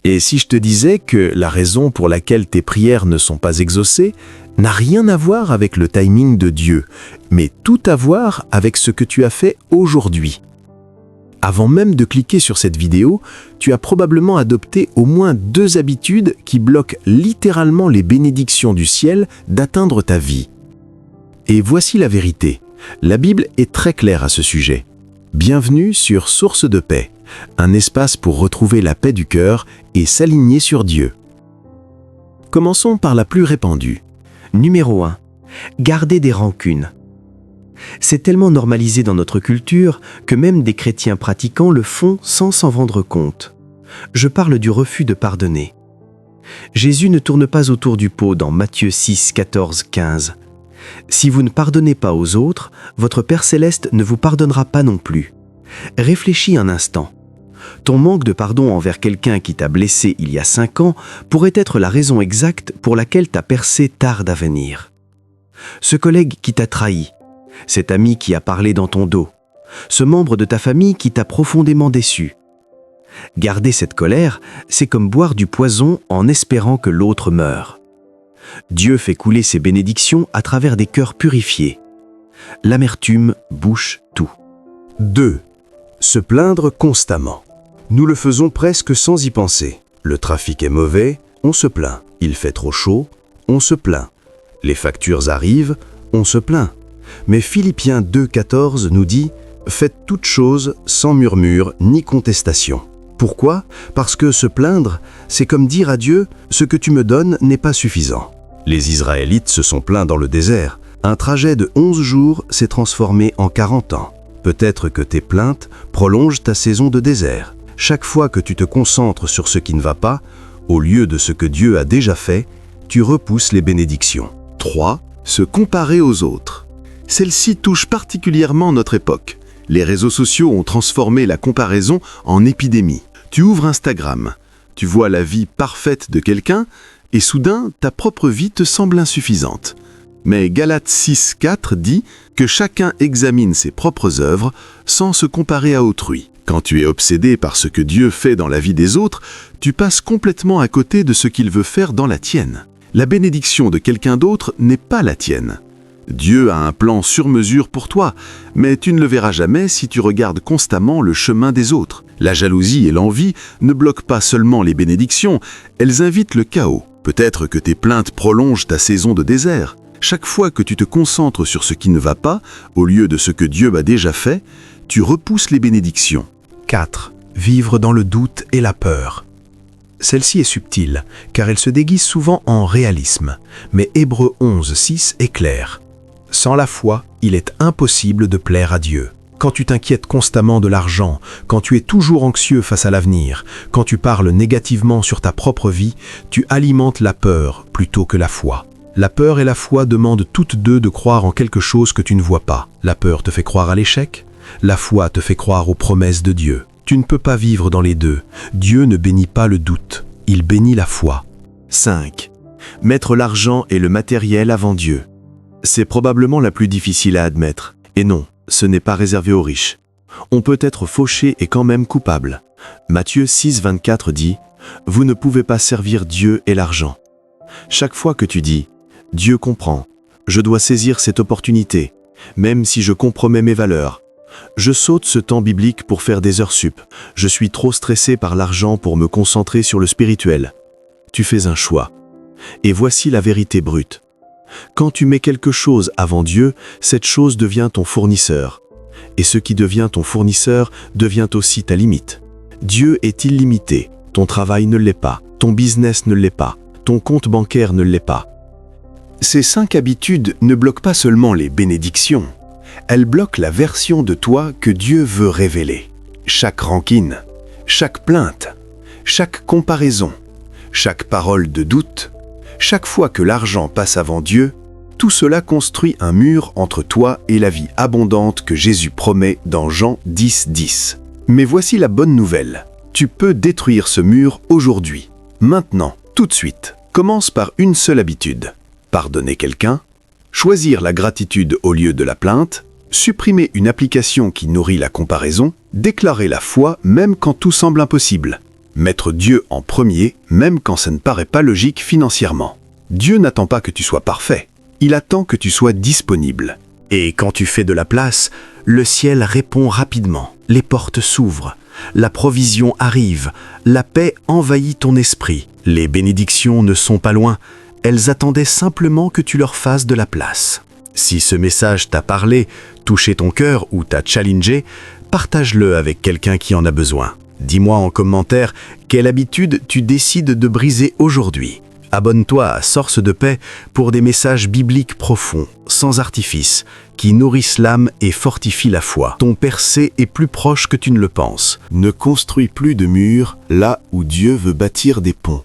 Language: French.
Et si je te disais que la raison pour laquelle tes prières ne sont pas exaucées n'a rien à voir avec le timing de Dieu, mais tout à voir avec ce que tu as fait aujourd'hui. Avant même de cliquer sur cette vidéo, tu as probablement adopté au moins 2 habitudes qui bloquent littéralement les bénédictions du ciel d'atteindre ta vie. Et voici la vérité. La Bible est très claire à ce sujet. Bienvenue sur Source de paix, un espace pour retrouver la paix du cœur et s'aligner sur Dieu. Commençons par la plus répandue. Numéro 1. Garder des rancunes. C'est tellement normalisé dans notre culture que même des chrétiens pratiquants le font sans s'en rendre compte. Je parle du refus de pardonner. Jésus ne tourne pas autour du pot dans Matthieu 6, 14, 15. Si vous ne pardonnez pas aux autres, votre Père Céleste ne vous pardonnera pas non plus. Réfléchis un instant. Ton manque de pardon envers quelqu'un qui t'a blessé il y a 5 ans pourrait être la raison exacte pour laquelle ta percée tarde à venir. Ce collègue qui t'a trahi, cet ami qui a parlé dans ton dos, ce membre de ta famille qui t'a profondément déçu. Garder cette colère, c'est comme boire du poison en espérant que l'autre meure. Dieu fait couler ses bénédictions à travers des cœurs purifiés. L'amertume bouche tout. 2. Se plaindre constamment. Nous le faisons presque sans y penser. Le trafic est mauvais, on se plaint. Il fait trop chaud, on se plaint. Les factures arrivent, on se plaint. Mais Philippiens 2,14 nous dit « Faites toutes choses sans murmure ni contestation ». Pourquoi ? Parce que se plaindre, c'est comme dire à Dieu « Ce que tu me donnes n'est pas suffisant ». Les Israélites se sont plaints dans le désert. Un trajet de 11 jours s'est transformé en 40 ans. Peut-être que tes plaintes prolongent ta saison de désert. Chaque fois que tu te concentres sur ce qui ne va pas, au lieu de ce que Dieu a déjà fait, tu repousses les bénédictions. 3. Se comparer aux autres. Celle-ci touche particulièrement notre époque. Les réseaux sociaux ont transformé la comparaison en épidémie. Tu ouvres Instagram, tu vois la vie parfaite de quelqu'un et soudain, ta propre vie te semble insuffisante. Mais Galates 6,4 dit que chacun examine ses propres œuvres sans se comparer à autrui. Quand tu es obsédé par ce que Dieu fait dans la vie des autres, tu passes complètement à côté de ce qu'il veut faire dans la tienne. La bénédiction de quelqu'un d'autre n'est pas la tienne. Dieu a un plan sur mesure pour toi, mais tu ne le verras jamais si tu regardes constamment le chemin des autres. La jalousie et l'envie ne bloquent pas seulement les bénédictions, elles invitent le chaos. Peut-être que tes plaintes prolongent ta saison de désert. Chaque fois que tu te concentres sur ce qui ne va pas, au lieu de ce que Dieu a déjà fait, tu repousses les bénédictions. 4. Vivre dans le doute et la peur. Celle-ci est subtile, car elle se déguise souvent en réalisme, mais Hébreux 11, 6 est clair. Sans la foi, il est impossible de plaire à Dieu. Quand tu t'inquiètes constamment de l'argent, quand tu es toujours anxieux face à l'avenir, quand tu parles négativement sur ta propre vie, tu alimentes la peur plutôt que la foi. La peur et la foi demandent toutes deux de croire en quelque chose que tu ne vois pas. La peur te fait croire à l'échec, la foi te fait croire aux promesses de Dieu. Tu ne peux pas vivre dans les deux. Dieu ne bénit pas le doute, il bénit la foi. 5. Mettre l'argent et le matériel avant Dieu. C'est probablement la plus difficile à admettre. Et non, ce n'est pas réservé aux riches. On peut être fauché et quand même coupable. Matthieu 6, 24 dit « Vous ne pouvez pas servir Dieu et l'argent ». Chaque fois que tu dis « Dieu comprend, je dois saisir cette opportunité, même si je compromets mes valeurs. Je saute ce temps biblique pour faire des heures sup. Je suis trop stressé par l'argent pour me concentrer sur le spirituel. » Tu fais un choix. Et voici la vérité brute. Quand tu mets quelque chose avant Dieu, cette chose devient ton fournisseur. Et ce qui devient ton fournisseur devient aussi ta limite. Dieu est illimité. Ton travail ne l'est pas. Ton business ne l'est pas. Ton compte bancaire ne l'est pas. Ces 5 habitudes ne bloquent pas seulement les bénédictions. Elles bloquent la version de toi que Dieu veut révéler. Chaque rancune, chaque plainte, chaque comparaison, chaque parole de doute, chaque fois que l'argent passe avant Dieu, tout cela construit un mur entre toi et la vie abondante que Jésus promet dans Jean 10, 10. Mais voici la bonne nouvelle. Tu peux détruire ce mur aujourd'hui, maintenant, tout de suite. Commence par une seule habitude. Pardonner quelqu'un, choisir la gratitude au lieu de la plainte, supprimer une application qui nourrit la comparaison, déclarer la foi même quand tout semble impossible. Mettre Dieu en premier, même quand ça ne paraît pas logique financièrement. Dieu n'attend pas que tu sois parfait. Il attend que tu sois disponible. Et quand tu fais de la place, le ciel répond rapidement, les portes s'ouvrent, la provision arrive, la paix envahit ton esprit. Les bénédictions ne sont pas loin, elles attendaient simplement que tu leur fasses de la place. Si ce message t'a parlé, touché ton cœur ou t'a challengé, partage-le avec quelqu'un qui en a besoin. Dis-moi en commentaire quelle habitude tu décides de briser aujourd'hui. Abonne-toi à Source de Paix pour des messages bibliques profonds, sans artifice, qui nourrissent l'âme et fortifient la foi. Ton percé est plus proche que tu ne le penses. Ne construis plus de murs là où Dieu veut bâtir des ponts.